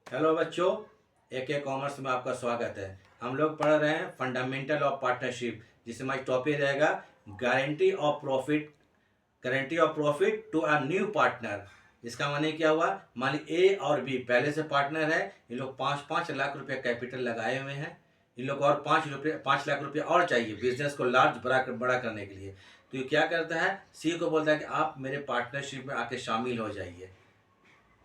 Hello बच्चों, AK commerce में आपका स्वागत है। हम लोग पढ़ रहे हैं फंडामेंटल ऑफ पार्टनरशिप, जिसमें हमारी टॉपिक रहेगा guarantee of profit. Guarantee of profit to a new partner. इसका माने क्या हुआ? मान ली ए और बी पहले से पार्टनर है। इन लोग 5-5 लाख रुपए कैपिटल लगाए हुए हैं। इन लोग और 5 लाख रुपये और चाहिए बिजनेस को लार्ज बड़ा करने के लिए। तो ये क्या करता है, सी को बोलता है कि आप मेरे पार्टनरशिप में आके शामिल हो जाइए।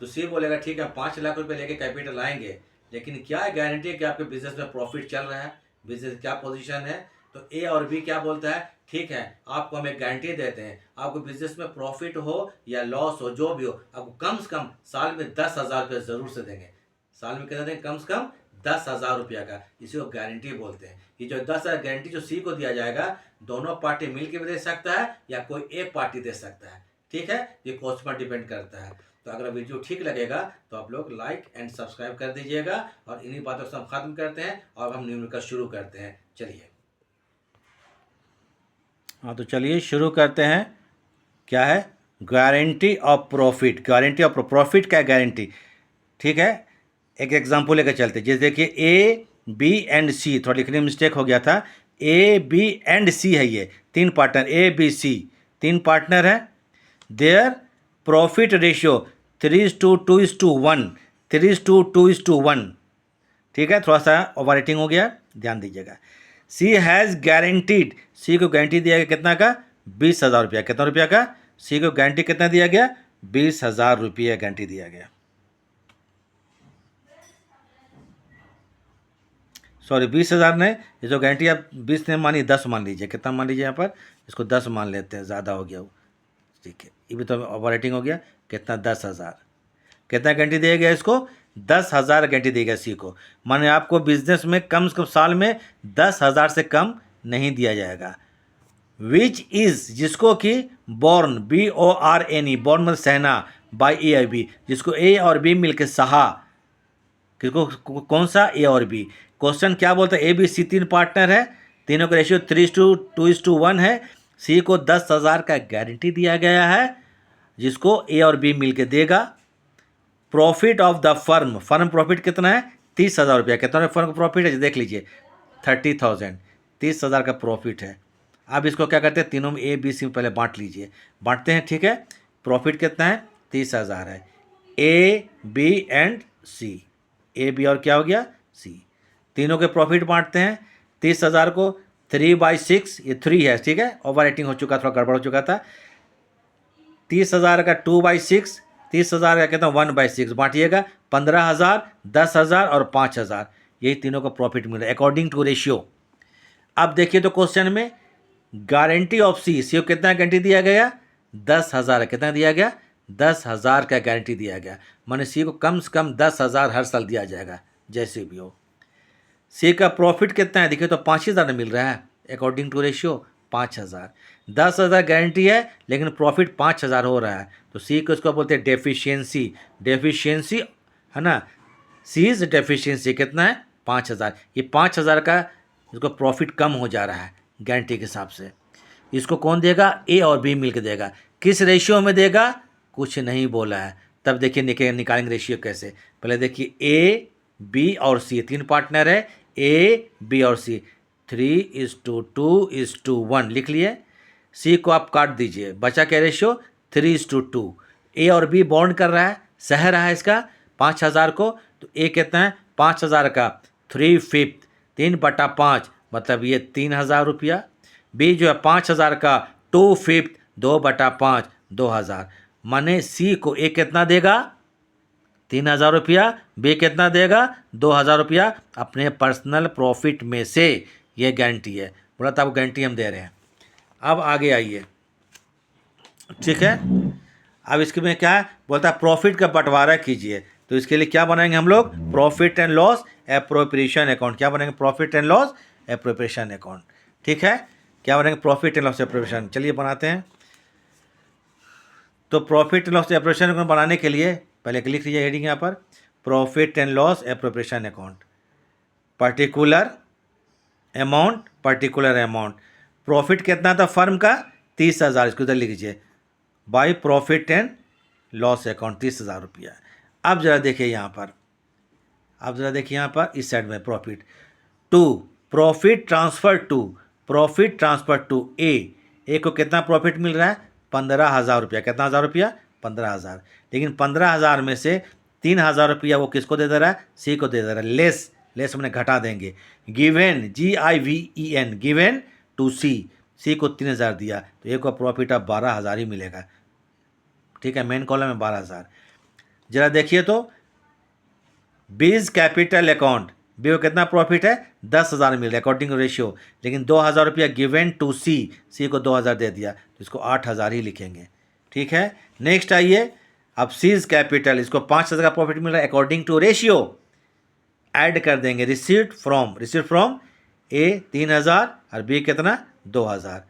तो सी बोलेगा ठीक है, 5 लाख रुपए लेके कैपिटल आएंगे, लेकिन क्या गारंटी है कि आपके बिजनेस में प्रॉफिट चल रहा है, बिजनेस क्या पोजीशन है? तो ए और बी क्या बोलता है, ठीक है आपको हम एक गारंटी देते हैं, आपको बिजनेस में प्रॉफिट हो या लॉस हो, जो भी हो, आपको कम से कम साल में 10,000 रुपये जरूर से देंगे। साल में कितना देंगे? कम से कम 10,000 रुपया का। इसी को गारंटी बोलते हैं। ये जो 10,000 गारंटी जो सी को दिया जाएगा, दोनों पार्टी मिलकर भी दे सकता है या कोई एक पार्टी दे सकता है। ठीक है, ये कॉस्ट पर डिपेंड करता है। तो अगर वीडियो ठीक लगेगा तो आप लोग लाइक एंड सब्सक्राइब कर दीजिएगा। और इन्हीं बातों से हम खत्म करते हैं और हम न्यूमेरिकल शुरू करते हैं। चलिए, हाँ तो चलिए शुरू करते हैं। क्या है? Guarantee of profit. Guarantee of profit क्या गारंटी? ठीक है, एक एग्जांपल लेकर चलते हैं। जैसे देखिए ए बी एंड सी, थोड़ा लिखने में मिस्टेक हो गया था। ए बी एंड सी है, ये तीन पार्टनर, ए बी सी तीन पार्टनर है। Their profit ratio 3:2:1, 3:2:1। ठीक है, थोड़ा सा ओवर रेटिंग हो गया, ध्यान दीजिएगा। सी हैज़ गारंटीड, सी को गारंटी दिया गया कितना का? 20,000 रुपया। कितना रुपया का? सी को गारंटी कितना दिया गया? 20,000 रुपया गारंटी दिया गया। सॉरी, 20,000 नहीं, ये जो गारंटी आप 20 ने मानी, 10 मान लीजिए। कितना मान लीजिए यहाँ पर? इसको 10 मान लेते हैं, ज़्यादा हो गया वो। ठीक है, ये भी तो ओवर रेटिंग हो गया। कितना? 10,000। कितना गारंटी दिया गया इसको? 10,000 गारंटी दी गई सी को। माने आपको बिजनेस में कम से कम साल में 10,000 से कम नहीं दिया जाएगा। विच इज़, जिसको कि बॉर्न, BORNE, बॉर्न मतलब सहना, बाई ए और बी, जिसको ए और बी मिलकर सहा। किसको? कौन सा? ए और बी। क्वेश्चन क्या बोलता है? ए बी सी तीन पार्टनर है, तीनों का रेशियो 3:2:1 है। सी को 10,000 का गारंटी दिया गया है, जिसको ए और बी मिलकर देगा। Profit of the firm, firm profit कितना है? 30,000 रुपया। कितना फर्म का प्रॉफिट है देख लीजिए, 30,000। 30,000 का प्रॉफिट है। अब इसको क्या करते हैं, तीनों में ए बी सी में पहले बांट लीजिए। बांटते हैं, ठीक है। प्रॉफिट कितना है? 30,000 है। A B and C, A B और क्या हो गया? सी। तीनों के प्रॉफिट बांटते हैं। 30,000 को 3/6, ये 3 है, ठीक है, ओवर रेटिंग हो चुका, थोड़ा गड़बड़ हो चुका था। 30,000 का 2/6, 30,000 का कितना? 1/6 बांटिएगा। 15,000, 10,000 और 5,000, यही तीनों का प्रॉफिट मिल रहा है अकॉर्डिंग टू रेशियो। अब देखिए तो क्वेश्चन में गारंटी ऑफ सी, सी को कितना गारंटी दिया गया? 10,000। कितना दिया गया? 10,000 का गारंटी दिया गया। माने सी को कम से कम 10,000 हर साल दिया जाएगा, जैसे भी हो। सी का प्रॉफिट कितना है? देखिए तो 5,000 मिल रहा है अकॉर्डिंग टू रेशियो, 5,000। 10,000 गारंटी है, लेकिन प्रॉफिट 5,000 हो रहा है, तो सी को इसको बोलते हैं डेफिशिएंसी। डेफिशिएंसी है ना, सी इज डेफिशिएंसी कितना है? 5,000। ये 5,000 का इसको प्रॉफिट कम हो जा रहा है गारंटी के हिसाब से। इसको कौन देगा? ए और बी मिलकर देगा। किस रेशियो में देगा? कुछ नहीं बोला है। तब देखिए निकालेंगे रेशियो कैसे। पहले देखिए ए बी और सी तीन पार्टनर है, ए बी और सी 3:2:1 लिख लिए। सी को आप काट दीजिए, बचा क्या रेशियो? 3:2। ए और बी बॉन्ड कर रहा है, सह रहा है इसका 5,000 को। तो ए कितना है? 5,000 का 3/5, 3/5, मतलब ये 3,000 रुपया। बी जो है 5,000 का 2/5, 2/5, 2,000। माने सी को ए कितना देगा? 3,000 रुपया। बी कितना देगा? 2,000 रुपया अपने पर्सनल प्रॉफिट में से। ये गारंटी है, बोला था आपको गारंटी हम दे रहे हैं। अब आगे आइए, ठीक है। अब इसके में क्या है, बोलता है प्रॉफिट का बंटवारा कीजिए। तो इसके लिए क्या बनाएंगे हम लोग? Profit and loss appropriation account. क्या बनाएंगे? Profit and loss appropriation account. ठीक है, क्या बनाएंगे? Profit and loss appropriation. चलिए बनाते हैं। तो profit and loss appropriation account बनाने के लिए पहले लिख लीजिए हेडिंग यहाँ पर, profit and loss appropriation account. Particular amount, particular amount. Profit कितना था फर्म का? 30,000, इसको इधर लिख लीजिए, by profit and loss account 30,000 रुपया। अब जरा देखिए यहाँ पर आप ज़रा देखिए यहाँ पर इस साइड में profit to profit transfer to A को कितना प्रॉफिट मिल रहा है 15,000 रुपया। कितना हज़ार रुपया 15,000। लेकिन 15,000 में से 3,000 रुपया वो किसको दे रहा है सी को दे दे रहा है। लेस हमने घटा देंगे। गिवेन GIVEN गिवेन टू सी को 3,000 दिया तो ए को प्रॉफिट अब 12,000 ही मिलेगा। ठीक है, मेन कॉलम में 12,000। जरा देखिए तो बीज कैपिटल अकाउंट बी को कितना प्रॉफिट है 10,000 मिल रहा है अकॉर्डिंग टू रेशियो। लेकिन 2,000 रुपया गिवन टू सी को 2,000 दे दिया तो इसको 8,000 ही लिखेंगे। ठीक है, नेक्स्ट आइए अब सीज कैपिटल, इसको 5,000 का प्रॉफिट मिल रहा है अकॉर्डिंग टू रेशियो। ऐड कर देंगे रिसीव्ड फ्रॉम ए 3,000 और बी कितना 2,000।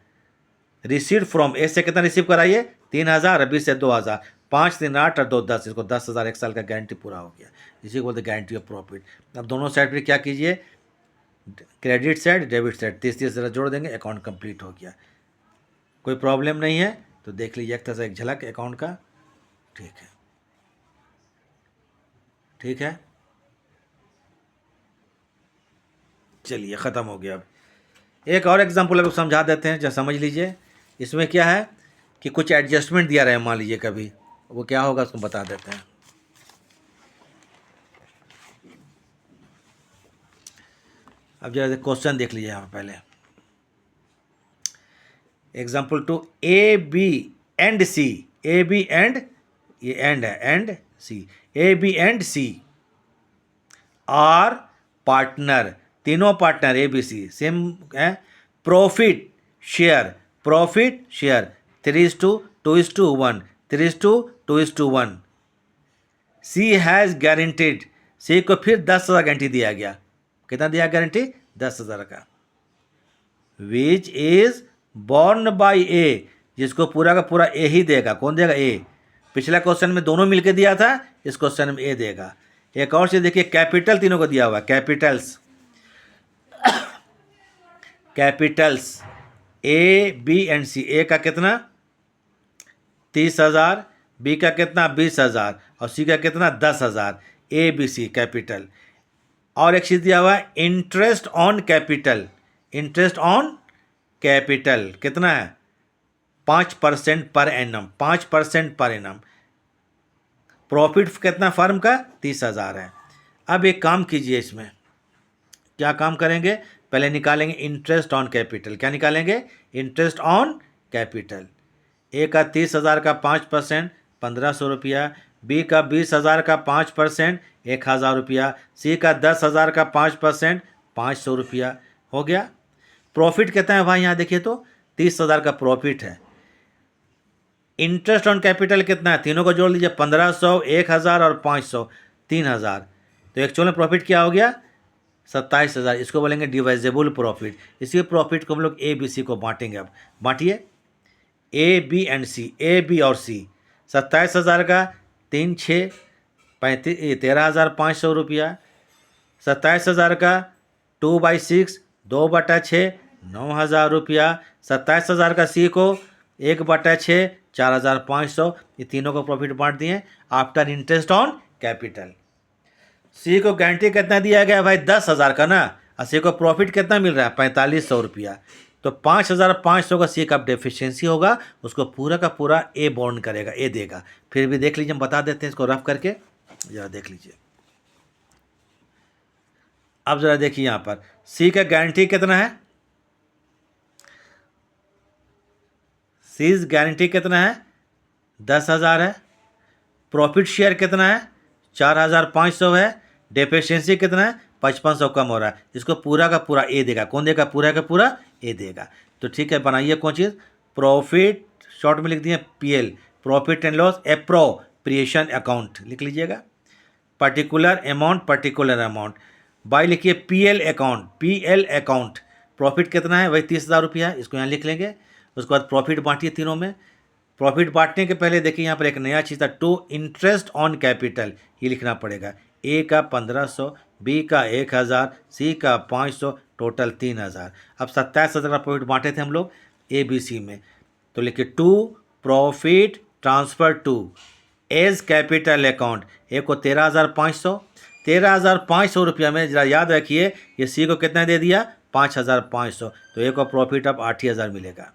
रिसीव्ड फ्रॉम ए से कितना रिसीव कराइए 3,000 और बी से 2,000। 5 3 8 और 2 10, इसको 10,000 एक साल का गारंटी पूरा हो गया। इसी को बोलते गारंटी ऑफ प्रॉफिट। अब दोनों साइड पर क्या कीजिए, क्रेडिट साइड डेबिट साइड 30 जोड़ देंगे, अकाउंट कंप्लीट हो गया। कोई प्रॉब्लम नहीं है तो देख लीजिए एक तरह से एक झलक अकाउंट का। ठीक है, चलिए ख़त्म हो गया। अब एक और एग्जांपल अभी समझा देते हैं, जरा समझ लीजिए। इसमें क्या है कि कुछ एडजस्टमेंट दिया रहे मान लीजिए कभी, वो क्या होगा उसको बता देते हैं। अब जरा क्वेश्चन देख लीजिए यहाँ पहले। Example 2 A B and C, A B and ये एंड है and C, A B and C are partner, तीनों partner A B C same है। Profit share 3:2:1 3:2:1। C has guaranteed, C को फिर 10,000 गारंटी दिया गया। कितना दिया गारंटी 10,000 का। विच इज बॉर्न बाय ए, जिसको पूरा का पूरा ए ही देगा। कौन देगा ए। पिछला क्वेश्चन में दोनों मिलकर दिया था, इस क्वेश्चन में ए देगा। एक और चीज देखिए, कैपिटल तीनों को दिया हुआ, Capitals A B and C. ए का कितना 30,000, बी का कितना 20,000 और सी का कितना 10,000। A B C capital. और एक चीज दिया हुआ है interest on capital, interest on capital कितना है 5% per annum, 5% per annum. Profit कितना फर्म का 30,000 है। अब एक काम कीजिए, इसमें क्या काम करेंगे, पहले निकालेंगे इंटरेस्ट ऑन कैपिटल। क्या निकालेंगे इंटरेस्ट ऑन कैपिटल। ए का 30,000 का 5% 1,500 रुपया, बी का 20,000 का 5% 1,000 रुपया, सी का 10,000 का 5% 500 रुपया हो गया। प्रॉफिट कितना है भाई, यहाँ देखिए तो 30,000 का प्रॉफिट है। इंटरेस्ट ऑन कैपिटल कितना है, तीनों को जोड़ लीजिए 1,500 1,000 और 500 3,000। तो एक्चुअल में प्रॉफिट क्या हो गया 27,000। इसको बोलेंगे डिवाइजेबल प्रॉफिट। इसी प्रॉफिट को हम लोग ए बी सी को बांटेंगे। अब बांटिए A B and C, A B और सी। 27,000 का 3 6 13,500 रुपया। 27,000 का 2/6 2/6 9,000 रुपया। 27,000 का सी को 1/6 4,500। ये तीनों को प्रॉफिट बांट दिए आफ्टर इंटरेस्ट ऑन कैपिटल। सी को गारंटी कितना दिया गया भाई 10,000 का ना, और सी को प्रॉफिट कितना मिल रहा है 4,500 रुपया। तो 5,500 का सी का डेफिशिएंसी होगा, उसको पूरा का पूरा ए बॉन्ड करेगा, ए देगा। फिर भी देख लीजिए, हम बता देते हैं इसको रफ करके, जरा देख लीजिए। अब जरा देखिए यहाँ पर सी का गारंटी कितना है, सीज गारंटी कितना है 10,000 है। प्रॉफिट शेयर कितना है 4,500 है। डेफिशिएंसी कितना है 5,500 कम हो रहा है। इसको पूरा का पूरा ए देगा। कौन देगा, पूरा का पूरा ए देगा। तो ठीक है, बनाइए कौन चीज़, प्रॉफिट शॉर्ट में लिख दिए PL, profit and loss appropriation account लिख लीजिएगा। पर्टिकुलर अमाउंट बाई लिखिए PL अकाउंट। प्रॉफिट कितना है वही 30,000 रुपया है, इसको यहाँ लिख लेंगे। उसके बाद प्रॉफिट बांटिए तीनों में। प्रॉफिट बांटने के पहले देखिए यहाँ पर एक नया चीज़ था, टू इंटरेस्ट ऑन कैपिटल, ये लिखना पड़ेगा। ए का 1,500, बी का 1,000, सी का 500, टोटल 3,000। अब 27,000 का प्रॉफिट बांटे थे हम लोग ए बी सी में, तो लिखिए to profit transfer to A's capital account. A को 13,500, 13,500 रुपया में, जरा याद रखिए, ये सी को कितना दे दिया, 5,500, तो ए को प्रॉफिट अब 8,000 मिलेगा।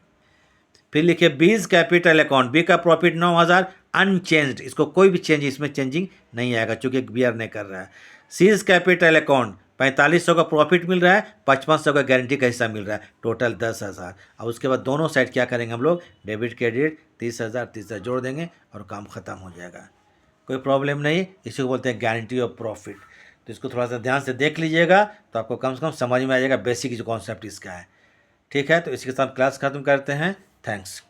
फिर लिखिए बीज कैपिटल अकाउंट, बी का प्रॉफिट 9,000 अनचेंज्ड, इसको कोई भी चेंज, इसमें चेंजिंग नहीं आएगा क्योंकि बीआर नहीं कर रहा है। सीज कैपिटल अकाउंट 4500 का प्रॉफिट मिल रहा है, 5500 का गारंटी का हिस्सा मिल रहा है, टोटल 10,000। अब उसके बाद दोनों साइड क्या करेंगे हम लोग, डेबिट क्रेडिट 30,000 जोड़ देंगे और काम ख़त्म हो जाएगा, कोई प्रॉब्लम नहीं। इसी को बोलते हैं गारंटी ऑफ प्रॉफिट। तो इसको थोड़ा सा ध्यान से देख लीजिएगा तो आपको कम से कम समझ में आ जाएगा बेसिक जो कॉन्सेप्ट इसका है। ठीक है, तो इसके साथ क्लास ख़त्म करते हैं। थैंक्स।